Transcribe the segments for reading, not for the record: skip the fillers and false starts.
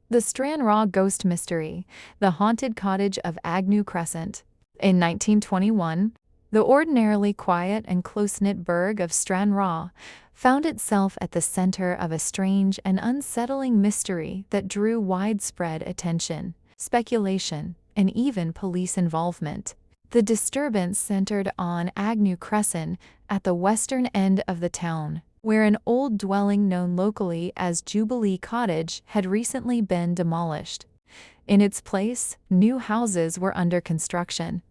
The Stranraer Ghost Mystery, the haunted cottage of Agnew Crescent. In 1921, the ordinarily quiet and close-knit burgh of Stranraer found itself at the center of a strange and unsettling mystery that drew widespread attention, speculation, and even police involvement. The disturbance centered on Agnew Crescent at the western end of the town, where an old dwelling known locally as Jubilee Cottage had recently been demolished. In its place, new houses were under construction.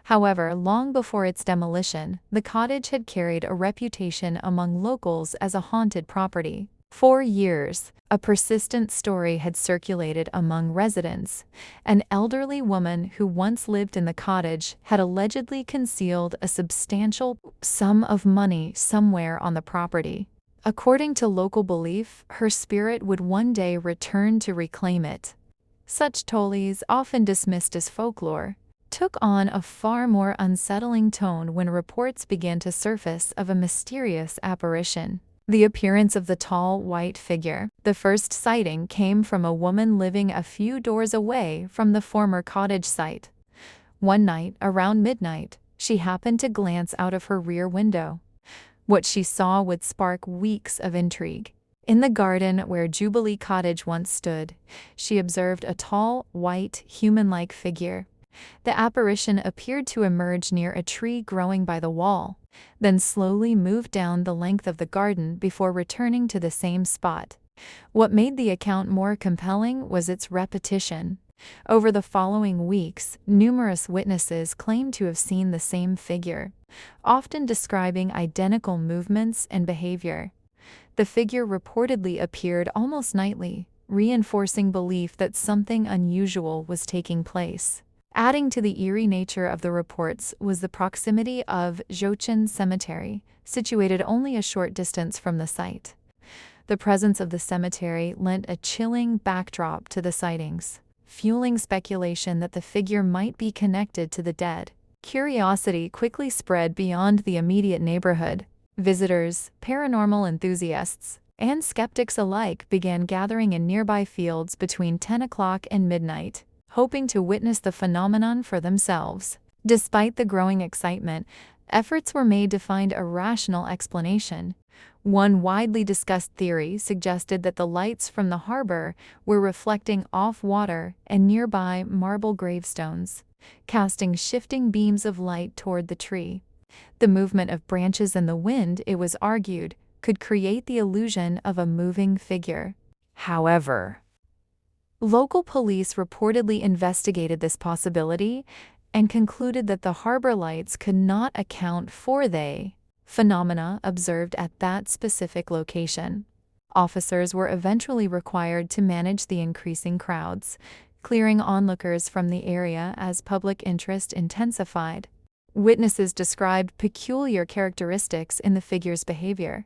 However, long before its demolition, the cottage had carried a reputation among locals as a haunted property. For years, a persistent story had circulated among residents. An elderly woman who once lived in the cottage had allegedly concealed a substantial sum of money somewhere on the property. According to local belief, her spirit would one day return to reclaim it. Such stories, often dismissed as folklore, took on a far more unsettling tone when reports began to surface of a mysterious apparition. The appearance of the tall, white figure. The first sighting came from a woman living a few doors away from the former cottage site. One night, around midnight, she happened to glance out of her rear window. What she saw would spark weeks of intrigue. In the garden where Jubilee Cottage once stood, she observed a tall, white, human-like figure. The apparition appeared to emerge near a tree growing by the wall, then slowly moved down the length of the garden before returning to the same spot. What made the account more compelling was its repetition. Over the following weeks, numerous witnesses claimed to have seen the same figure, often describing identical movements and behavior. The figure reportedly appeared almost nightly, reinforcing belief that something unusual was taking place. Adding to the eerie nature of the reports was the proximity of Jochen Cemetery, situated only a short distance from the site. The presence of the cemetery lent a chilling backdrop to the sightings, fueling speculation that the figure might be connected to the dead. Curiosity quickly spread beyond the immediate neighborhood. Visitors, paranormal enthusiasts, and skeptics alike began gathering in nearby fields between 10 o'clock and midnight, hoping to witness the phenomenon for themselves. Despite the growing excitement, efforts were made to find a rational explanation. One widely discussed theory suggested that the lights from the harbor were reflecting off water and nearby marble gravestones, casting shifting beams of light toward the tree. The movement of branches and the wind, it was argued, could create the illusion of a moving figure. However, local police reportedly investigated this possibility and concluded that the harbor lights could not account for the phenomena observed at that specific location. Officers were eventually required to manage the increasing crowds, clearing onlookers from the area as public interest intensified. Witnesses described peculiar characteristics in the figure's behavior.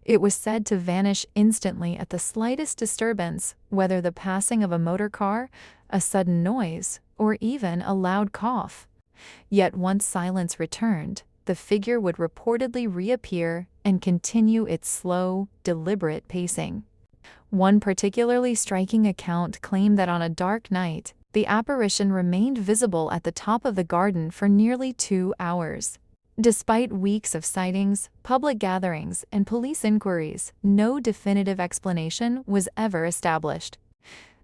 It was said to vanish instantly at the slightest disturbance, whether the passing of a motor car, a sudden noise, or even a loud cough. Yet once silence returned, the figure would reportedly reappear and continue its slow, deliberate pacing. One particularly striking account claimed that on a dark night, the apparition remained visible at the top of the garden for nearly 2 hours. Despite weeks of sightings, public gatherings, and police inquiries, no definitive explanation was ever established.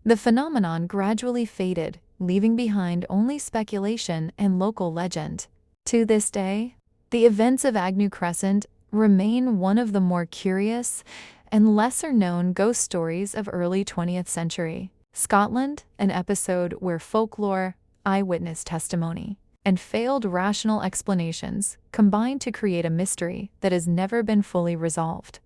The phenomenon gradually faded, leaving behind only speculation and local legend. To this day, the events of Agnew Crescent remain one of the more curious and lesser-known ghost stories of early 20th century Scotland, an episode where folklore, eyewitness testimony, and failed rational explanations combined to create a mystery that has never been fully resolved.